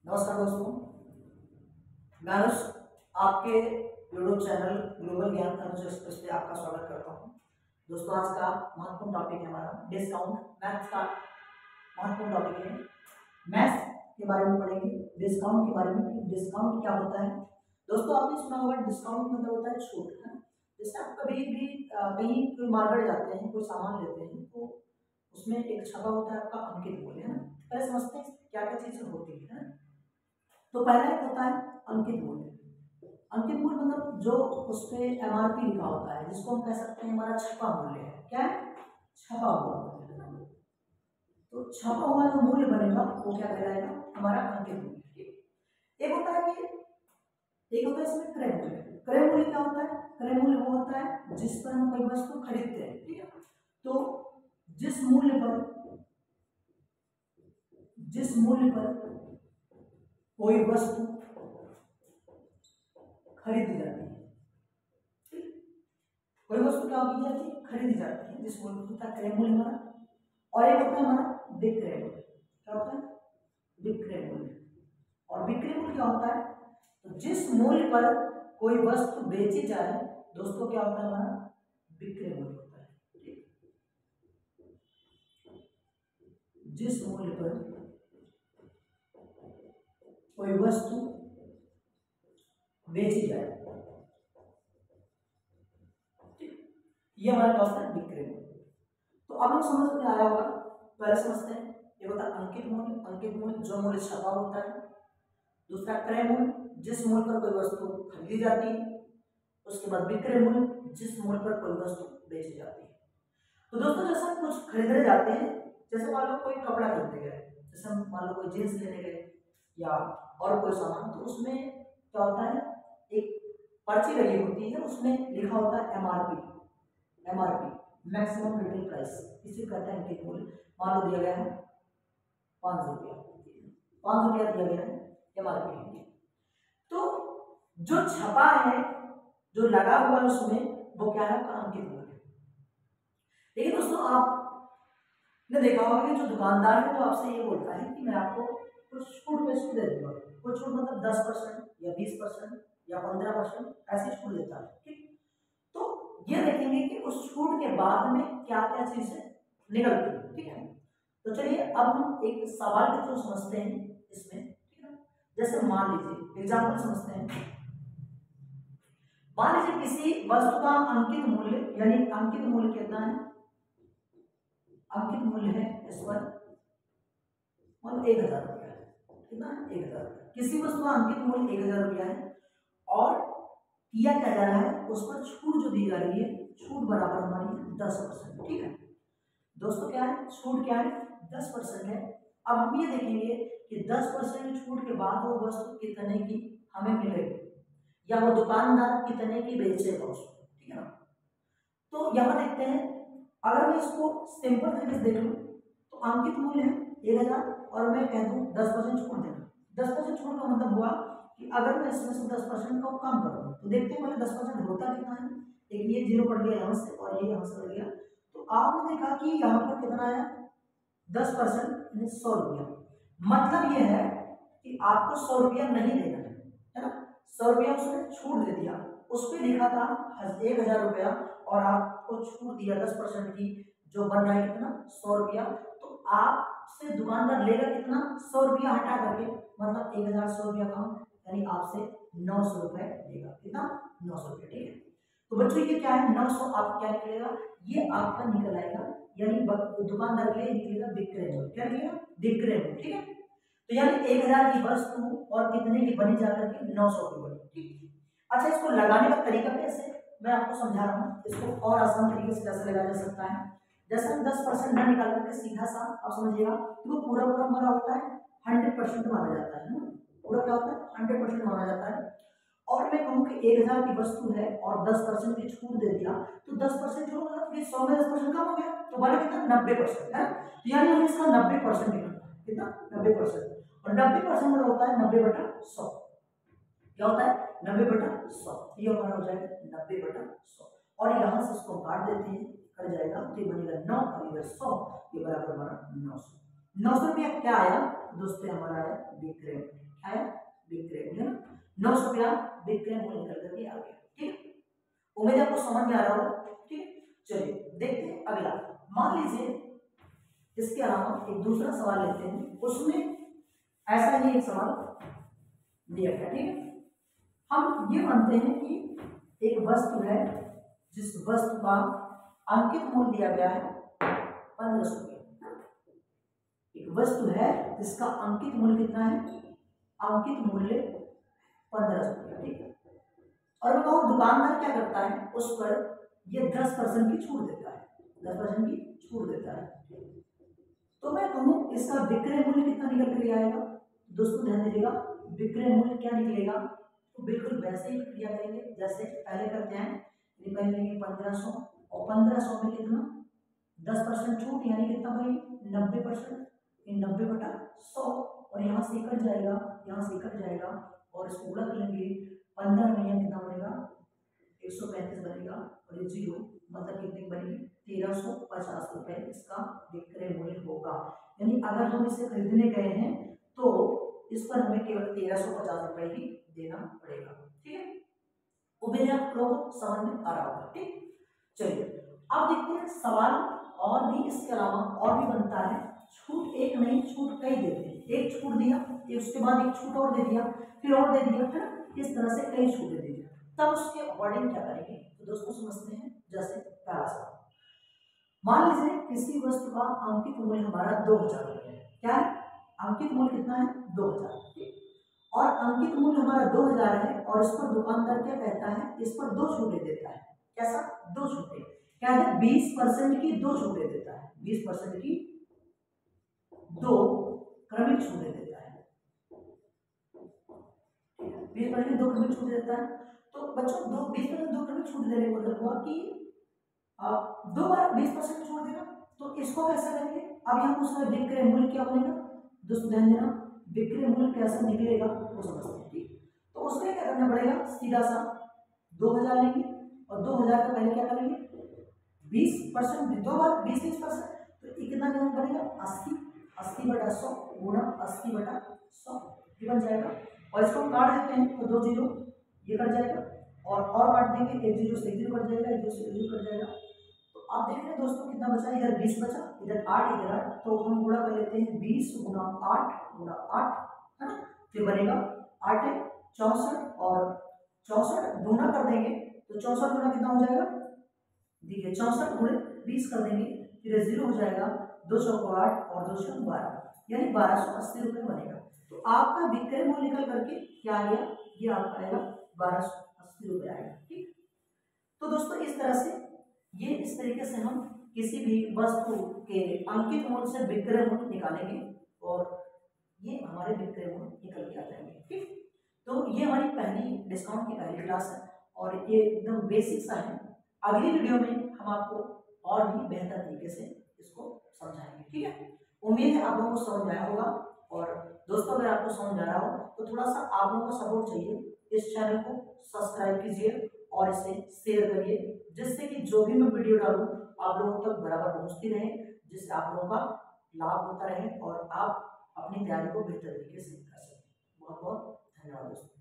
नमस्कार दोस्तों, मैं अनुज आपके यूट्यूब चैनल ग्लोबल ज्ञान अनुज एक्सप्रेस पे आपका स्वागत करता हूं। दोस्तों, आज का महत्वपूर्ण टॉपिक है हमारा डिस्काउंट। मैथ्स का महत्वपूर्ण टॉपिक है। मैथ्स के बारे में पढ़ेंगे, डिस्काउंट के बारे में कि डिस्काउंट क्या होता है। दोस्तों, आपने सुना होगा डिस्काउंट मतलब होता है छूट, है। जैसे आप कभी भी कहीं कोई मार्केट जाते हैं, कोई सामान लेते हैं तो उसमें एक छपा होता है आपका अंकित मूल्य, है ना। पहले समझते हैं क्या क्या चीजें होती है। तो पहला एक होता है अंकित मूल्य। अंकित मूल्य मतलब जो उस पे एमआरपी लिखा होता है, जिसको हम कह सकते हैं हमारा छपा मूल्य है। क्या है? छपा हुआ मूल्य। तो छपा हुआ जो मूल्य बनेगा वो क्या कहलाएगा? हमारा अंकित मूल्य। एक होता है इसमें क्रय मूल्य। क्रय मूल्य क्या होता है? क्रय मूल्य वो होता है जिस पर हम कोई वस्तु खरीदते हैं, ठीक है। तो जिस मूल्य पर कोई वस्तु खरीदी जाती है, कोई वस्तु क्या की जाती है? खरीदी जाती है, जिस मूल्य होता है क्रय मूल्य हमारा। और एक होता है हमारा विक्रय मूल्य। क्या होता है? विक्रय मूल्य। और विक्रय मूल्य क्या होता है? तो जिस मूल्य पर कोई वस्तु बेची जाए, दोस्तों क्या होता है? हमारा विक्रय मूल्य होता है। जिस मूल्य पर कोई वस्तु बेची जाए, ये हमारा क्या होता है? विक्रय मूल्य। तो अब हम समझ में आया होगा। पहले समझते हैं, ये होता है अंकित मूल्य। अंकित मूल्य जो मूल्य छपा होता है। दूसरा क्रय मूल्य, जिस मूल्य पर कोई वस्तु खरीदी जाती है। उसके बाद विक्रय मूल्य, जिस मूल्य पर कोई वस्तु बेची जाती है। तो दोस्तों, जैसे हम कुछ खरीदने जाते हैं, जैसे मान लो कोई कपड़ा खरीदने गए, जैसे हम मान लो कोई जींस लेने गए या और कोई सामान, तो उसमें क्या होता है? एक पर्ची लगी होती है, उसमें लिखा होता है एमआरपी मैक्सिमम रिटेल प्राइस। इसे कहते हैं अंकित मूल्य। मान लो दिया गया है 5 रुपया, 5 रुपया दिया गया है एमआरपी। तो जो छपा है, जो लगा हुआ है उसमें, वो क्या है? अंकित मूल्य। लेकिन दोस्तों, आपने देखा होगा कि जो दुकानदार है वो आपसे ये बोलता है कि मैं आपको कुछ छूट पे छूट दे दूंगा। कुछ छूट मतलब 10% या 20% या 15% ऐसी छूट देता है, ठीक। तो ये देखेंगे कि उस छूट के बाद में क्या क्या चीजें निकलती है, ठीक है। तो चलिए अब हम एक सवाल के थ्रू समझते हैं इसमें, ठीक है। जैसे मान लीजिए एग्जाम्पल समझते हैं। मान लीजिए किसी वस्तु का अंकित मूल्य, यानी अंकित मूल्य कितना है? अंकित मूल्य है इस पर मान 1000 रुपया है। कितना है? 1000 रुपया। किसी वस्तु का अंकित मूल्य 1000 रुपया है और किया क्या जा रहा है? उस पर छूट जो दी जा रही है, छूट बराबर हमारी 10%, ठीक है। दोस्तों क्या है? छूट क्या है? 10% है। अब हम ये देखेंगे कि 10% छूट के बाद वो वस्तु कितने की हमें मिलेगी, या वो दुकानदार कितने की बेचेगा उसको, ठीक है ना। तो यहां देखते हैं, अगर मैं इसको सिंपल तरीके से देख लूं तो अंकित मूल्य है 1000 और मैं कह दूं 10% छूट देना। 10% छूट का मतलब हुआ कि अगर मैं इसमें से 10% को कम कर दूं तो देखते हैं पहले 10% होता कितना है। एक ये 0 पड़ गया यहाँ से और ये यहाँ से पड़ गया, तो आपने देखा कि यहाँ पर कितना आया? 10% यानी 100 रुपया। मतलब ये है कि आपको 100 रुपया नहीं देना है ना। 100 रुपया उसने छूट दे दिया, उस पर लिखा था 1000 रुपया और आपको छूट दिया 10% की, जो बन रहा है कितना? 100 रुपया। तो आपसे दुकानदार लेगा कितना? 100 रुपया हटा करके, मतलब 1000 100 रुपया कम, यानी आपसे 900 रुपए लेगा। कितना? 900 रुपये, ठीक है। तो बच्चों ये क्या है? 900 आप क्या निकलेगा? ये आपका निकल आएगा, यानी दुकानदार के लिए निकलेगा विक्रय मूल्य। क्या निकलेगा? विक्रय मूल्य, ठीक है। तो यानी 1000 की वस्तु और कितने की बनी जाकर के? 900 की बनी, ठीक। अच्छा, इसको लगाने का तरीका कैसे, मैं आपको समझा रहा हूँ। इसको और आसान तरीके से कैसे लगाया जा सकता है। जैसे हम 10% न निकाल करके सीधा सा आप समझिएगा कि वो पूरा पूरा हमारा होता है 100% माना जाता है ना। पूरा क्या होता है? 100% माना जाता है। और मैं कहूँ कि 1000 की वस्तु है और 10% की छूट दे दिया, तो 10% छूट मतलब ये 100 में 10% कम हो गया, तो बना कितना? 90% है। यानी हमें इसका 90% निकालना है। कितना? 90%। और 90% मतलब होता है 90/100। क्या होता है? 90/100। ये हमारा हो जाएगा 90/100 और यहाँ से इसको काट देते हैं, कर जाएगा तो ये बनेगा 9 और इधर 100, ये बराबर हमारा 900। 900 रुपया क्या आया दोस्तों? हमारा आया विक्रय मूल्य। आया विक्रय मूल्य ना 900 रुपया विक्रय मूल्य निकल करके आ गया। ठीक है, उम्मीद है आपको समझ में आ रहा होगा। ठीक है, चलिए देखते हैं अगला। मान लीजिए इसके अलावा एक दूसरा सवाल लेते हैं, उसमें ऐसा ही एक सवाल दिया गया। ठीक है, हम ये मानते हैं कि एक वस्तु है जिस वस्तु का अंकित मूल्य दिया गया है 1500 रुपये। एक वस्तु है जिसका अंकित मूल्य कितना है, अंकित मूल्य 1500 रुपये। ठीक है, और मैं कहूँ दुकानदार क्या करता है, उस पर ये 10% की छूट देता है, 10% की छूट देता है। तो मैं कहूँ इसका विक्रय मूल्य कितना निकल कर आएगा। दोस्तों ध्यान दीजिएगा, विक्रय मूल्य क्या निकलेगा, तो बिल्कुल वैसे ही प्रक्रिया करेंगे जैसे पहले करते हैं। पहले लेंगे 1500 और 1500 में कितना 10% छूट, यानी कितना बनेगी 90%, 90/100 और यहाँ से कट जाएगा, यहाँ से कट जाएगा और इसको गुणा कर लेंगे 15 में, यह कितना बनेगा 135 बनेगा और ये 0 मतलब कितनी बनेगी 1350 रुपए इसका विक्रय मूल्य होगा। यानी अगर हम इसे खरीदने गए हैं तो इस पर हमें केवल 1350 रुपए ही देना पड़ेगा। ठीक है, उम्मीद है आप लोगों को समझ में आ रहा होगा। ठीक, चलिए अब देखते हैं सवाल और भी इसके अलावा और भी बनता है। छूट एक नहीं, छूट कई देते हैं। एक छूट दिया, उसके बाद एक छूट और दे दिया, फिर और दे दिया, है ना, इस तरह से कई छूटें दे दिया। तब उसके अकॉर्डिंग क्या करेंगे, तो दोस्तों समझते हैं। जैसे पहला सवाल, मान लीजिए किसी वस्तु का अंकित मूल्य हमारा 2000 रुपये है। क्या है, अंकित मूल्य कितना है 2000, और अंकित मूल्य हमारा 2000 है और इस पर दुकानदार क्या कहता है, इस पर 2 छूटें देता है। कैसा, 2 छूटें, क्या है 20% की 2 छूटें देता है, 20% की 2 क्रमिक छूटें देता है। 20% की 2 क्रमिक छूट देता है। तो बच्चों 20% 2 क्रमिक छूट देने का मतलब हुआ कि 2 बार 20% छूट देना। तो इसको कैसे करेंगे, अब यहाँ पूछ रहा है विक्रय मूल्य क्या बनेगा। दोस्तों ध्यान देना, विक्रय मूल्य कैसे निकलेगा वो समझते हैं। ठीक, तो उसके क्या करना पड़ेगा, सीधा सा 2000 लेंगे और 2000 का पहले क्या करेंगे 20%, 2 बार 20%, तो कितना बनेगा 80/100 गुणा 80/100 ये बन जाएगा। और इसको काट देते हैं तो 2 0 ये कट जाएगा और काट देंगे 1 0 से 1 0 कट जाएगा, 1 0 से 1 0 कट जाएगा। तो आप देख रहे हैं दोस्तों कितना बचा, इधर 20 बचा, इधर 8, इधर 8, तो हम गुणा कर लेते हैं 20 गुणा 8 है ना, फिर बनेगा 8 64 और 64 गुणा कर देंगे तो 64 गुणा कितना हो जाएगा, देखिए 64 गुणे 20 कर देंगे, फिर 0 हो जाएगा, 2 चौको 8 और 2 चौको 12, यानी 1280 रुपये बनेगा। तो आपका विक्रय मूल्य निकल करके क्या आ गया, ये आपका आएगा 1280 रुपये आएगा। ठीक, तो दोस्तों इस तरह से इस तरीके से हम किसी भी वस्तु के अंकित मूल्य से विक्रय मूल्य निकालेंगे और ये हमारे विक्रय मूल्य निकल के आ जाएंगे। ठीक, तो ये हमारी पहली डिस्काउंट की पहली क्लास है और ये एकदम बेसिक सा है। अगली वीडियो में हम आपको और भी बेहतर तरीके से इसको समझाएंगे। ठीक है, उम्मीद है आप लोगों को समझ आया होगा। और दोस्तों अगर आपको समझ आ रहा हो तो थोड़ा सा आप लोगों का सपोर्ट चाहिए, इस चैनल को सब्सक्राइब कीजिए और इसे शेयर करिए, जिससे कि जो भी मैं वीडियो डालूं आप लोगों तक बराबर पहुंचती रहे, जिससे आप लोगों का लाभ होता रहे और आप अपनी तैयारी को बेहतर तरीके से कर सकें। बहुत बहुत धन्यवाद दोस्तों।